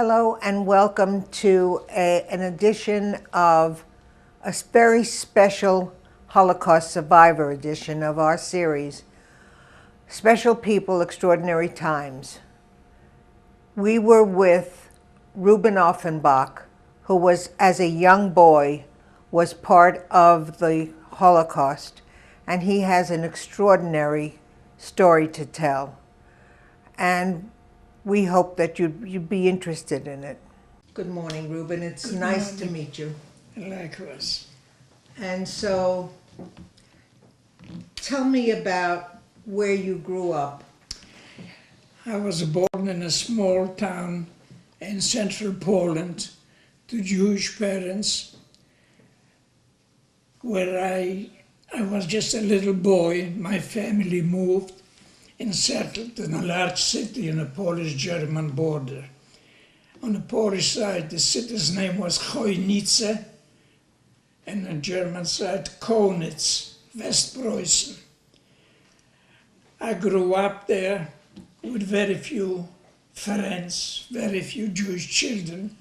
Hello and welcome to an edition of a very special Holocaust Survivor edition of our series, Special People, Extraordinary Times. We were with Reuben Offenbach, who was, as a young boy, was part of the Holocaust, and he has an extraordinary story to tell. And we hope that you'd be interested in it. Good morning, Reuben. It's nice to meet you. Likewise. And so, tell me about where you grew up. I was born in a small town in central Poland to Jewish parents, where I was just a little boy. My family moved and settled in a large city on the Polish-German border. On the Polish side, the city's name was Chojnice, and on the German side, Konitz, West Preußen. I grew up there with very few friends, very few Jewish children.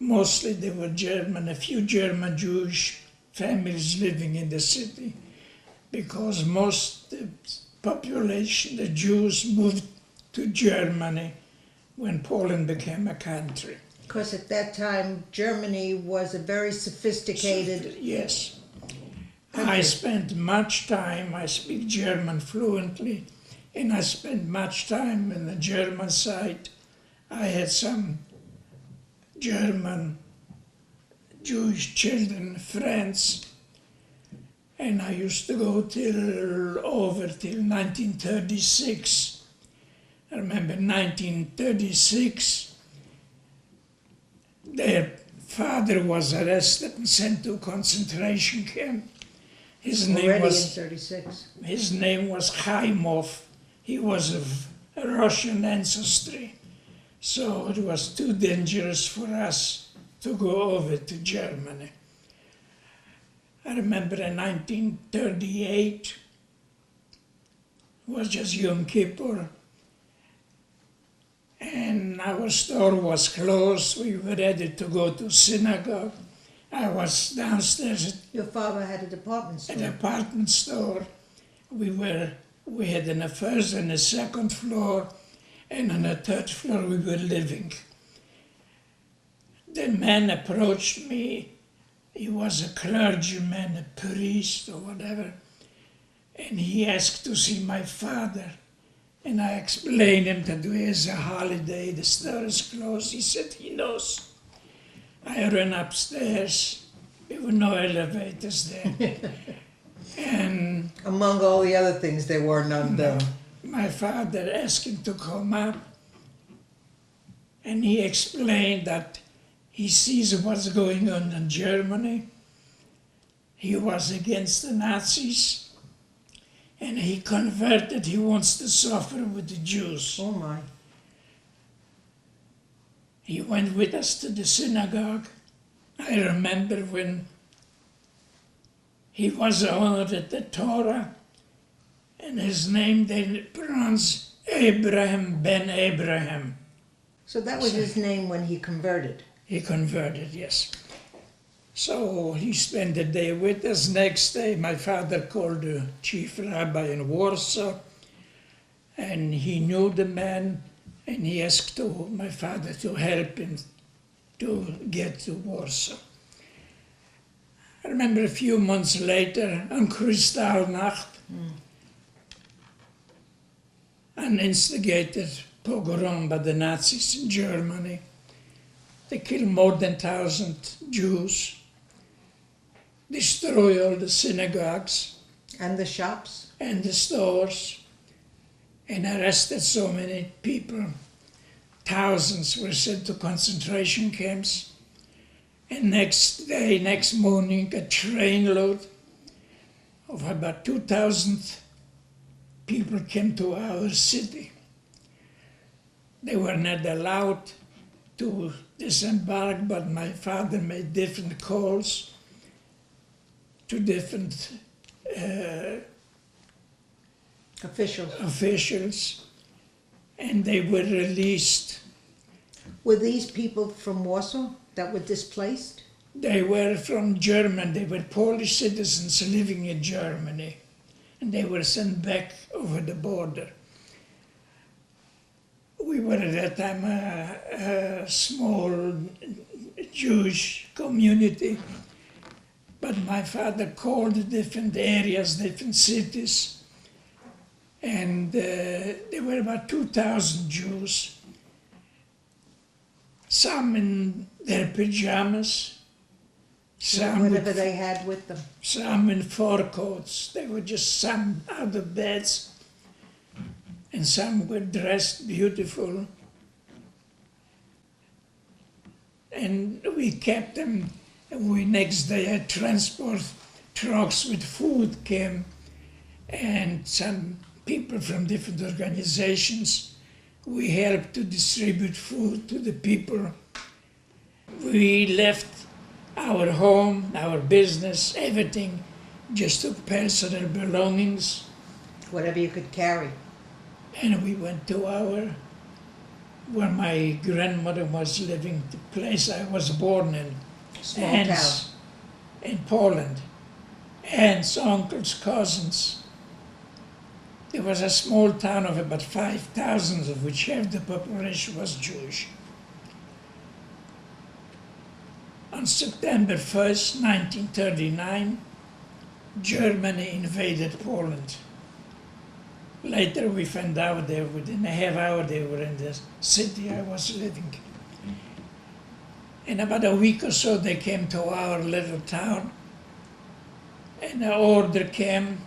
Mostly they were German, a few German Jewish families living in the city, because most the population, the Jews, moved to Germany when Poland became a country. Because at that time, Germany was a very sophisticated... Yes. country. I spent much time, I speak German fluently, and I spent much time in the German side. I had some German Jewish children, friends, and I used to go till 1936. I remember 1936, their father was arrested and sent to a concentration camp. His name Already was in 36. His name was Chaimov. He was of Russian ancestry, so it was too dangerous for us to go over to Germany. I remember in 1938, it was just Yom Kippur, and our store was closed. We were ready to go to synagogue. I was downstairs Your father had a department at store. a department store. We had on the first and the second floor, and on the third floor we were living. The man approached me. He was a clergyman, a priest or whatever, and he asked to see my father. And I explained him that today is a holiday, the store is closed. He said he knows. I ran upstairs. There were no elevators there. And Among all the other things, there were none then. my father asked him to come up, and he explained that he sees what's going on in Germany. He was against the Nazis, and he converted. He wants to suffer with the Jews. Oh my. He went with us to the synagogue. I remember when he was honored at the Torah, and his name they pronounce Abraham ben Abraham. So that was his name when he converted. He converted, yes. So he spent the day with us. Next day, my father called the chief rabbi in Warsaw, and he knew the man, and he asked my father to help him to get to Warsaw. I remember a few months later, on Kristallnacht, an instigated pogrom by the Nazis in Germany. They killed more than 1,000 Jews, destroyed all the synagogues And the shops? and the stores, and arrested so many people. Thousands were sent to concentration camps. And next morning, a trainload of about 2,000 people came to our city. They were not allowed to disembark, but my father made different calls to different Officials. officials, and they were released. Were these people from Warsaw that were displaced? They were from Germany. They were Polish citizens living in Germany, and they were sent back over the border. We were at that time a small Jewish community, but my father called different areas, different cities, and there were about 2,000 Jews, some in their pajamas, Whatever they had with them. some in fur coats. They were just some out of beds, and some were dressed beautiful. And we kept them, and we next day had transport trucks with food came, and some people from different organizations. We helped to distribute food to the people. We left our home, our business, everything, just took personal belongings, Whatever you could carry. and we went to where my grandmother was living, the place I was born in, Small aunts in Poland, aunts, uncles, cousins. There was a small town of about 5,000, of which half the population was Jewish. On September 1st, 1939, Germany invaded Poland. Later we found out that within a half hour they were in the city I was living. In about a week or so they came to our little town, and the order came,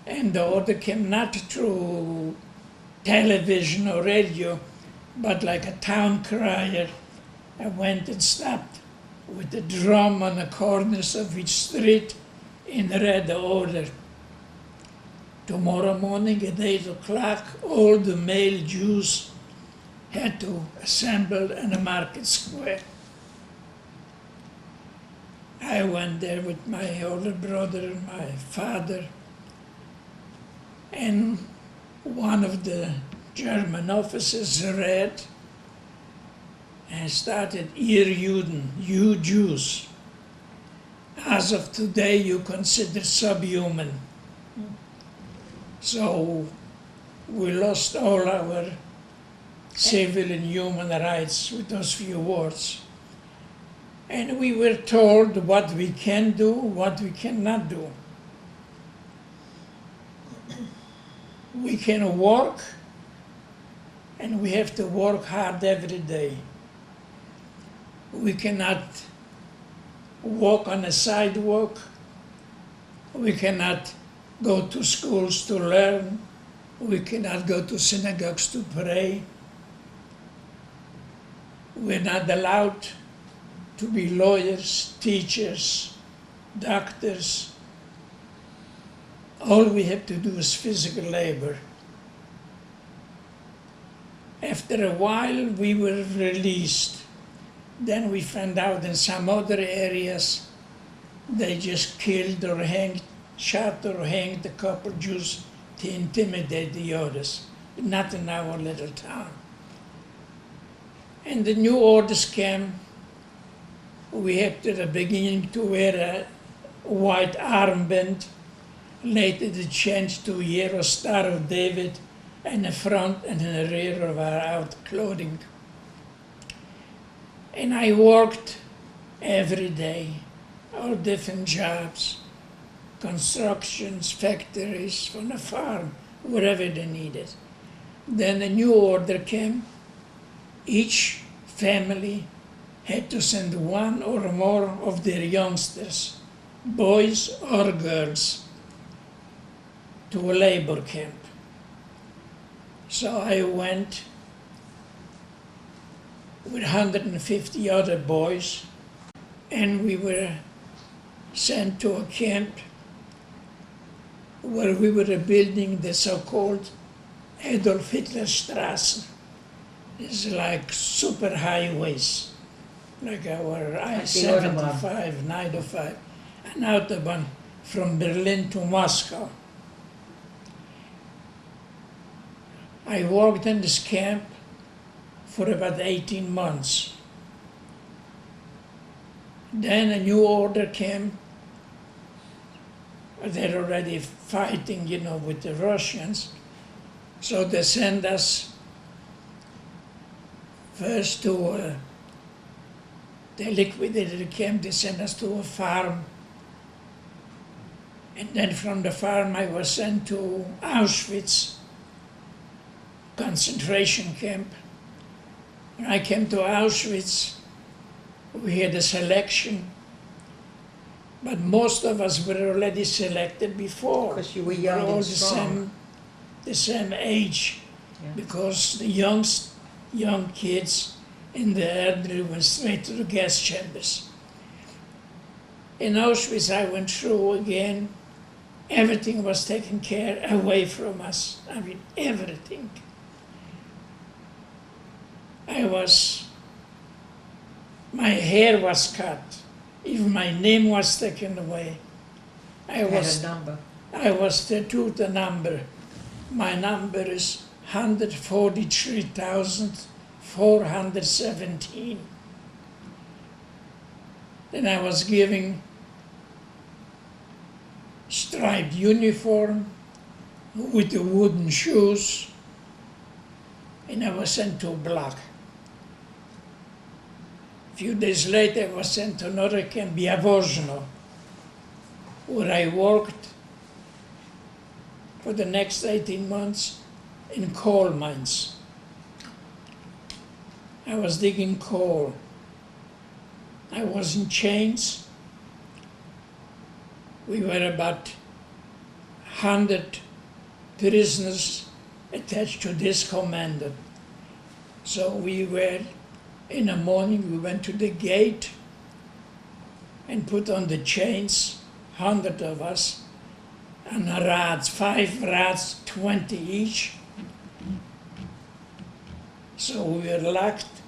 and the order came not through television or radio, but like a town crier. I went and stopped with the drum on the corners of each street and read the order. Tomorrow morning at 8 o'clock, all the male Jews had to assemble in the market square. I went there with my older brother and my father, and one of the German officers read and started, "Ihr Juden, you Jews, as of today you consider subhuman." So we lost all our civil and human rights with those few words. And we were told what we can do, what we cannot do. We can work, and we have to work hard every day. We cannot walk on a sidewalk. We cannot go to schools to learn. We cannot go to synagogues to pray. We're not allowed to be lawyers, teachers, doctors. All we have to do is physical labor. After a while, we were released. Then we found out in some other areas they just killed or hanged, shot or hanged a couple Jews to intimidate the others. Not in our little town. And the new orders came. We had at the beginning to wear a white armband. Later they changed to wear a Star of David in the front and in the rear of our outer clothing. And I worked every day, all different jobs, constructions, factories, on a farm, wherever they needed. Then a new order came. Each family had to send one or more of their youngsters, boys or girls, to a labor camp. So I went with 150 other boys, and we were sent to a camp where we were building the so-called Adolf Hitler Straßen. It's like super highways, like our I-75, 905, an autobahn from Berlin to Moscow. I worked in this camp for about 18 months. Then a new order came. They're already fighting, with the Russians. So they sent us first to, they liquidated the camp, they sent us to a farm. And then from the farm I was sent to Auschwitz concentration camp. When I came to Auschwitz, we had a selection, but most of us were already selected before. Because you were We young all and strong. the same age, Yeah. because the young kids and the elderly went straight to the gas chambers. In Auschwitz, I went through again. Everything was taken care away from us. I mean, everything. My hair was cut. Even my name was taken away. I Had was a number. tattooed a number. My number is 143,417. Then I was given striped uniform with the wooden shoes, and I was sent to black. A few days later, I was sent to another camp, Białowieżno, where I worked for the next 18 months in coal mines. I was digging coal. I was in chains. We were about 100 prisoners attached to this commander. So we were, in the morning, we went to the gate and put on the chains, 100 of us, and rods, 5 rods, 20 each. So we were locked,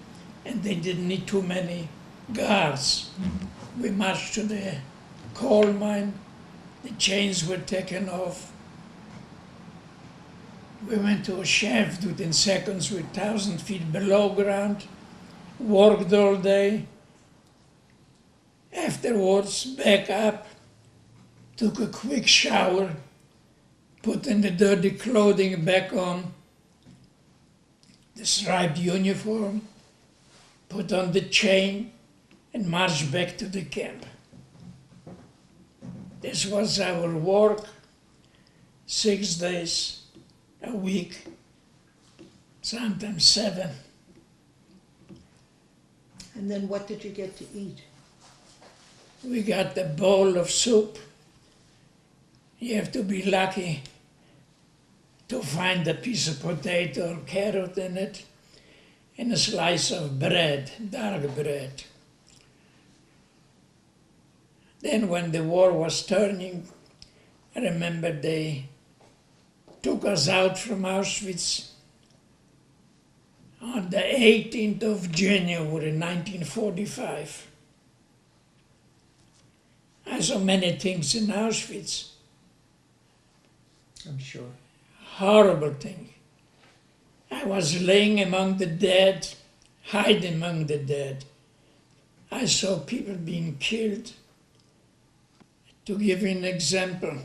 and they didn't need too many guards. We marched to the coal mine. The chains were taken off. We went to a shaft within seconds, with 1,000 feet below ground, worked all day. Afterwards, back up, took a quick shower, put in the dirty clothing back on, the striped uniform, put on the chain, and marched back to the camp. This was our work, 6 days a week, sometimes 7. And then what did you get to eat? We got a bowl of soup. You have to be lucky to find a piece of potato or carrot in it, and a slice of bread, dark bread. Then when the war was turning, I remember they took us out from Auschwitz on the 18th of January 1945. I saw many things in Auschwitz. I'm sure. Horrible thing. I was laying among the dead, hiding among the dead. I saw people being killed. To give you an example,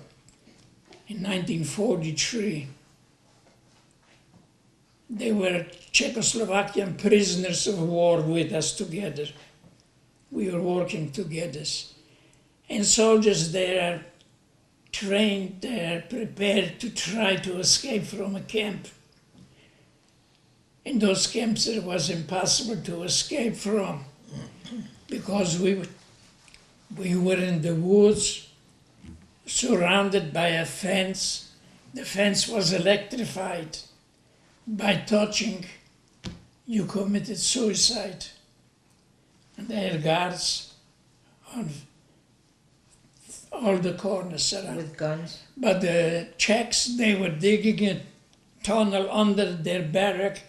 in 1943, they were Czechoslovakian prisoners of war with us together. We were working together. And soldiers there are trained, they're prepared to try to escape from a camp. In those camps it was impossible to escape from, because we were in the woods, surrounded by a fence. The fence was electrified. By touching, you committed suicide. And there are guards on all the corners around. With guns? But the Czechs, they were digging a tunnel under their barrack,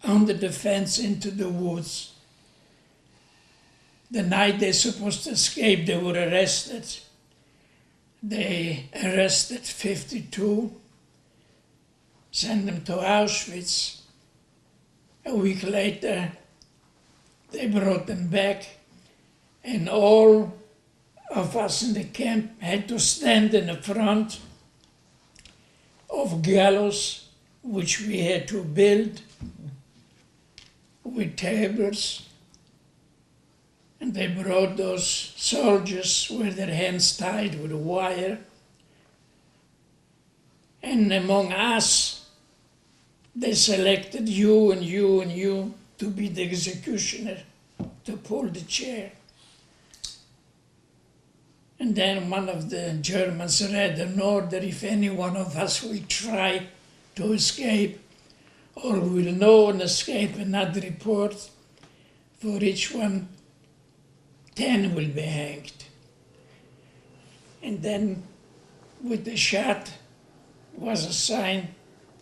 under the fence into the woods. The night they're supposed to escape, they were arrested. They arrested 52, sent them to Auschwitz. A week later, they brought them back, and all of us in the camp had to stand in the front of gallows, which we had to build with tables. And they brought those soldiers with their hands tied with wire. And among us, they selected you and you and you to be the executioner, to pull the chair. And then one of the Germans read an order: if any one of us will try to escape or will know and escape and not report, for each one, 10 will be hanged. And then with the shot was a sign,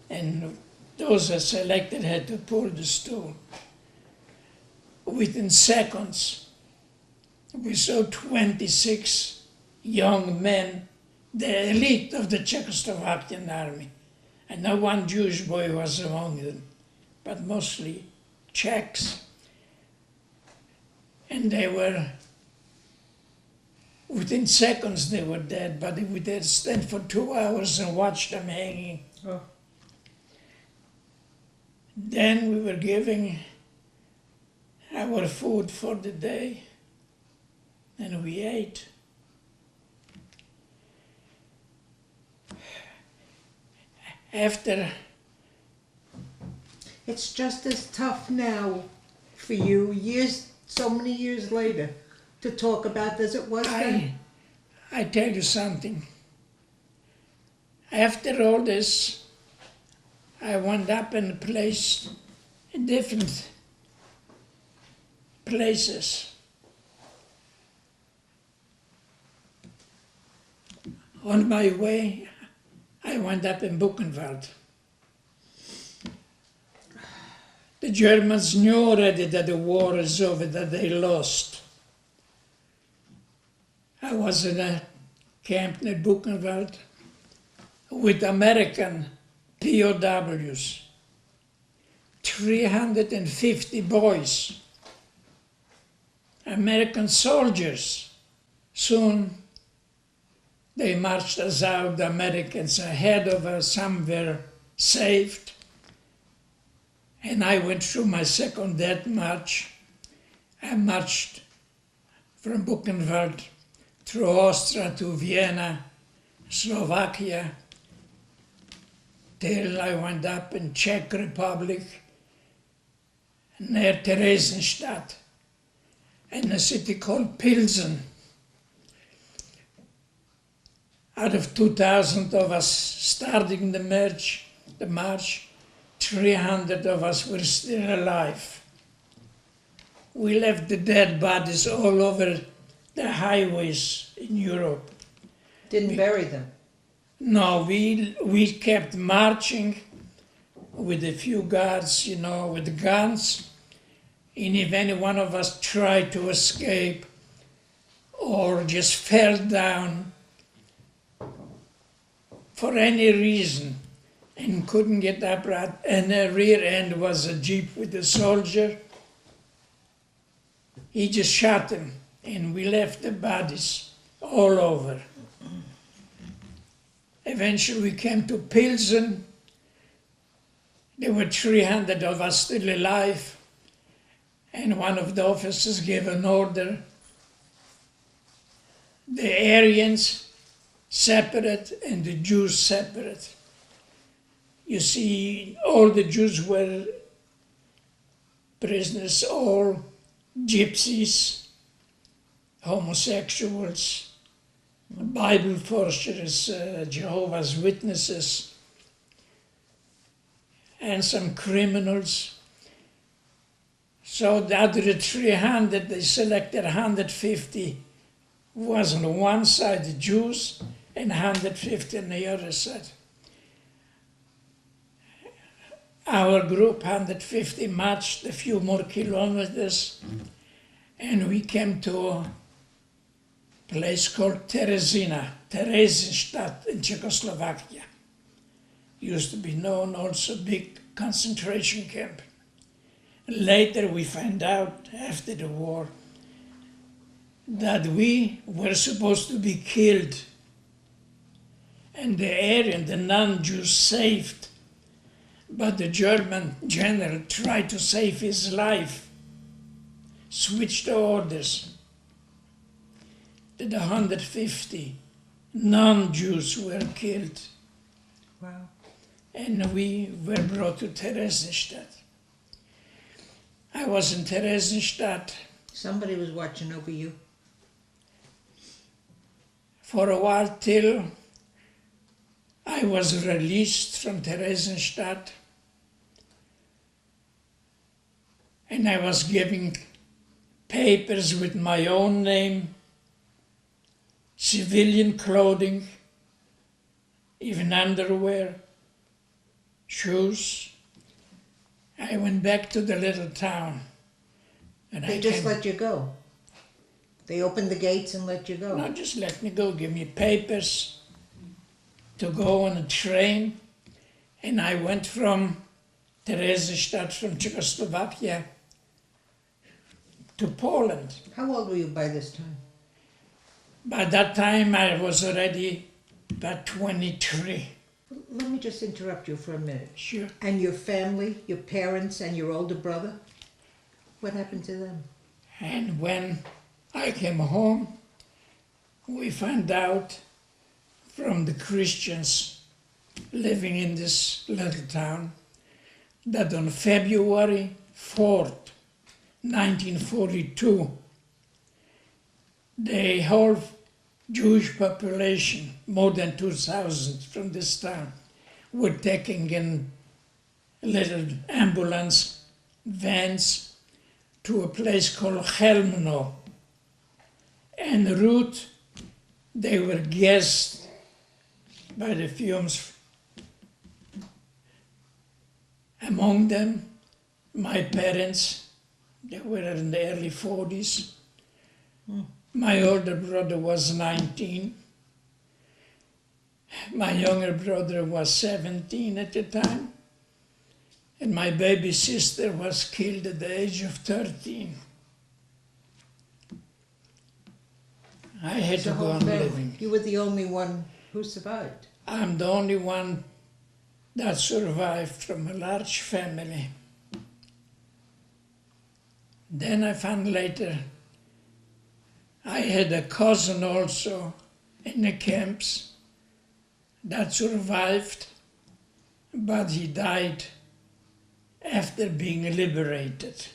and those that selected had to pull the stool. Within seconds, we saw 26 young men, the elite of the Czechoslovakian army. And no one Jewish boy was among them, but mostly Czechs. And they were, within seconds they were dead, but we did stand for 2 hours and watch them hanging. Oh. Then we were giving our food for the day, and we ate. After, It's just as tough now for you, so many years later, to talk about as it was then. I tell you something. After all this, I wound up in different places. On my way, I wound up in Buchenwald. The Germans knew already that the war is over, that they lost. I was in a camp near Buchenwald with American POWs, 350 boys, American soldiers. Soon they marched us out, the Americans ahead of us, some were saved. And I went through my second death march. I marched from Buchenwald through Austria to Vienna, Slovakia, till I wound up in Czech Republic, near Theresienstadt, in a city called Pilsen. Out of 2,000 of us starting the march, 300 of us were still alive. We left the dead bodies all over the highways in Europe. Didn't bury them. No, we kept marching with a few guards, with guns. And if any one of us tried to escape or just fell down for any reason and couldn't get up right, and the rear end was a jeep with a soldier, he just shot him, and we left the bodies all over. Eventually we came to Pilsen. There were 300 of us still alive, and one of the officers gave an order: the Aryans separate and the Jews separate. You see, all the Jews were prisoners, all gypsies, homosexuals, Bible forgers, Jehovah's Witnesses, and some criminals. So the other 300, they selected 150 was on one side, the Jews, and 150 on the other side. Our group, 150, marched a few more kilometers, and we came to a place called Theresienstadt in Czechoslovakia. Used to be known also big concentration camp. Later we found out, after the war, that we were supposed to be killed, and the Aryan, the non-Jews, saved. But the German general tried to save his life, switched the orders. The 150 non-Jews were killed. Wow. And we were brought to Theresienstadt. I was in Theresienstadt Somebody was watching over you. for a while till I was released from Theresienstadt, and I was giving papers with my own name, civilian clothing, even underwear, shoes. I went back to the little town. And They just let you go. They opened the gates and let you go. No, just let me go, give me papers to go on a train. And I went from Theresienstadt, from Czechoslovakia, to Poland. How old were you by this time? By that time, I was already about 23. Let me just interrupt you for a minute. Sure. And your family, your parents and your older brother, what happened to them? And when I came home, we found out from the Christians living in this little town that on February 4th, 1942, the whole Jewish population, more than 2,000 from this town, were taken in little ambulance vans to a place called Chelmno. En route, they were gassed by the fumes. Among them, my parents, they were in the early 40s. My older brother was 19. My younger brother was 17 at the time. And my baby sister was killed at the age of 13. I had to go on living. You were the only one who survived. I'm the only one that survived from a large family. Then I found later I had a cousin also in the camps that survived, but he died after being liberated,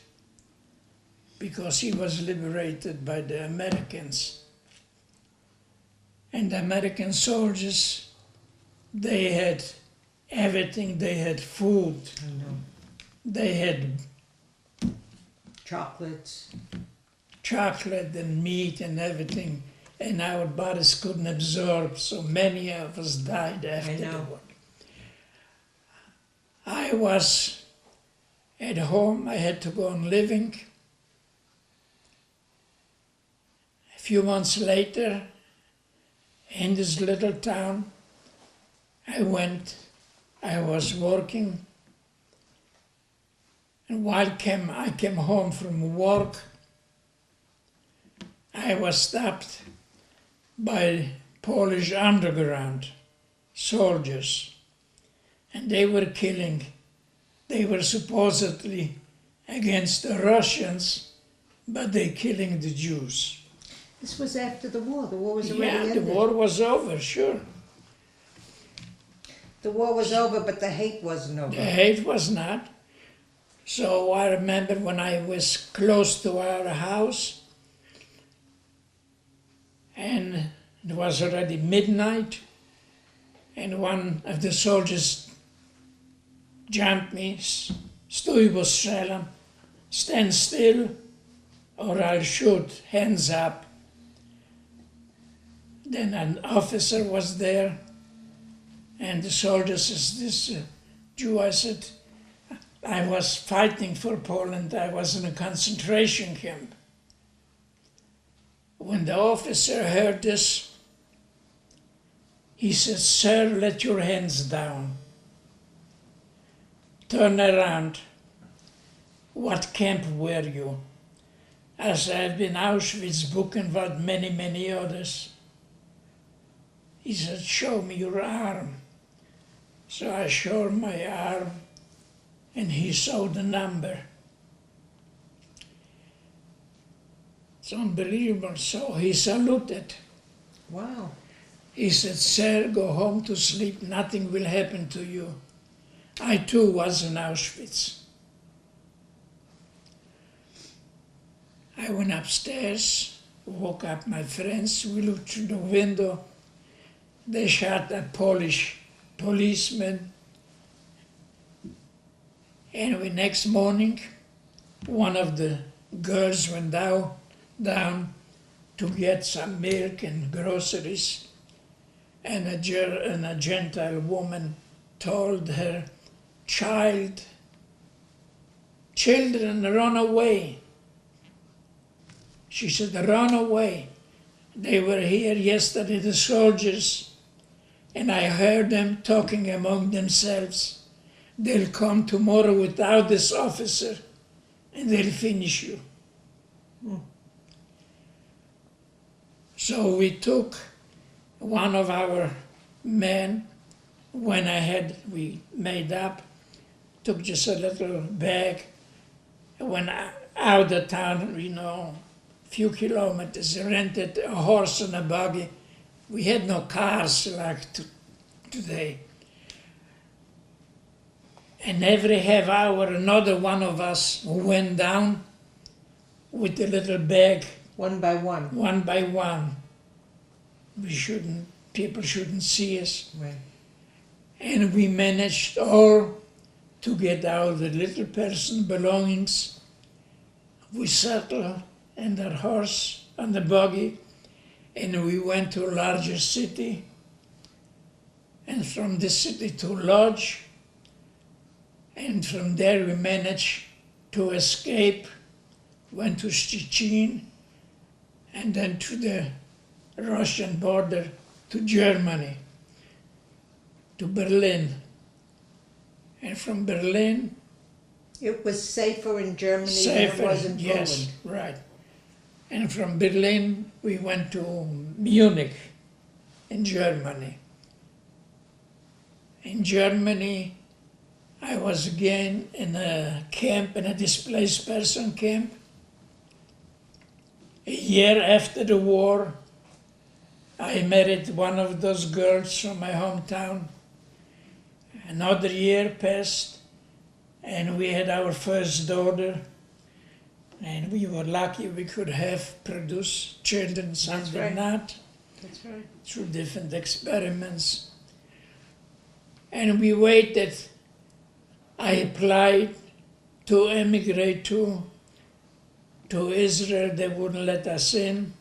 because he was liberated by the Americans. And the American soldiers, they had everything. They had food, I know. they had Chocolates. chocolate and meat and everything, and our bodies couldn't absorb, so many of us died after the know. war. I was at home, I had to go on living. A few months later, in this little town, I was working, and while I came home from work, I was stopped by Polish underground soldiers, and they were killing. They were supposedly against the Russians, but they killing the Jews. This was after the war. The war was already Yeah, ended. the war was over, sure. The war was over, but the hate wasn't over. The hate was not. So I remember when I was close to our house, and it was already midnight, and one of the soldiers jumped me, "Stój, bo strzelam," stand still or I'll shoot, hands up. Then an officer was there, and the soldier says, "This Jew," I said, "I was fighting for Poland, I was in a concentration camp." When the officer heard this, he says, "Sir, let your hands down. Turn around." what camp were you? I said, I've been Auschwitz, Buchenwald, many, many others. He said, show me your arm. So I showed my arm, and he saw the number. It's unbelievable. So he saluted. Wow. He said, sir, go home to sleep. Nothing will happen to you. I too was in Auschwitz. I went upstairs, woke up my friends. We looked through the window. They shot a Polish policeman. And the next morning, one of the girls went down to get some milk and groceries. And a Gentile woman told her children, run away. She said, run away. They were here yesterday, the soldiers, and I heard them talking among themselves. They'll come tomorrow without this officer, and they'll finish you. So we took one of our men, we made up, took just a little bag, went out of town, few kilometers, rented a horse and a buggy. We had no cars like today. And every half hour, another one of us went down with a little bag. One by one. One by one. People shouldn't see us. Right. And we managed all to get out the little person belongings. We settled and our horse and the buggy, and we went to a larger city, and from the city to lodge, and from there we managed to escape, went to Szczecin, and then to the Russian border to Germany, to Berlin. And from Berlin... It was safer in Germany than it was in Poland. Yes, right. And from Berlin, we went to Munich in Germany. In Germany, I was again in a camp, in a displaced person camp. A year after the war, I married one of those girls from my hometown. Another year passed, and we had our first daughter. And we were lucky we could have produced children, some did not. That's right. Through different experiments. And we waited. I applied to emigrate to Israel. They wouldn't let us in.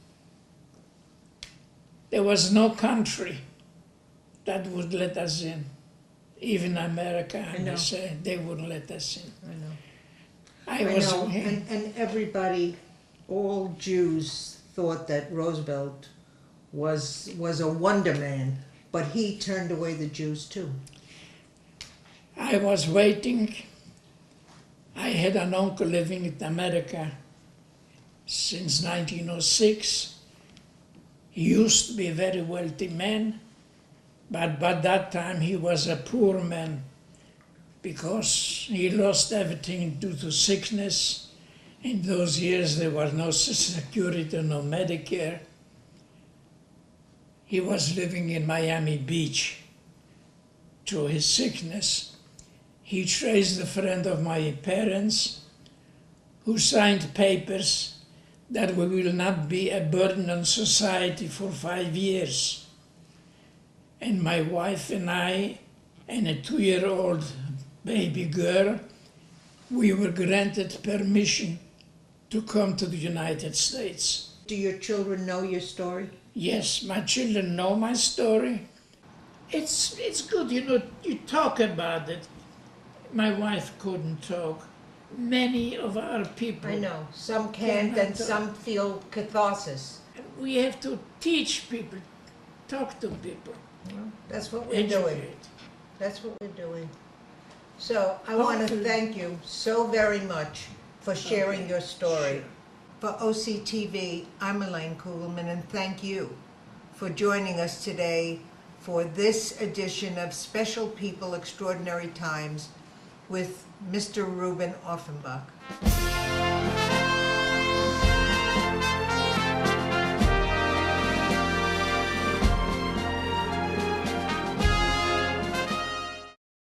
There was no country that would let us in. Even America, they wouldn't let us in. I know. I know, and everybody, all Jews, thought that Roosevelt was a wonder man, but he turned away the Jews too. I was waiting. I had an uncle living in America since 1906. He used to be a very wealthy man, but by that time he was a poor man, because he lost everything due to sickness. In those years there was no Social Security, no Medicare. He was living in Miami Beach through his sickness. He traced a friend of my parents who signed papers that we will not be a burden on society for 5 years. And my wife and I and a 2-year-old baby girl, we were granted permission to come to the United States. Do your children know your story? Yes, my children know my story. It's good, you talk about it. My wife couldn't talk. Many of our people... I know, some can't and some feel catharsis. We have to teach people, talk to people. Well, that's what we're doing. That's what we're doing. So I want to thank you so very much for sharing Okay, your story. sure. For OCTV, I'm Elaine Kugelman, and thank you for joining us today for this edition of Special People Extraordinary Times with Mr. Reuben Offenbach.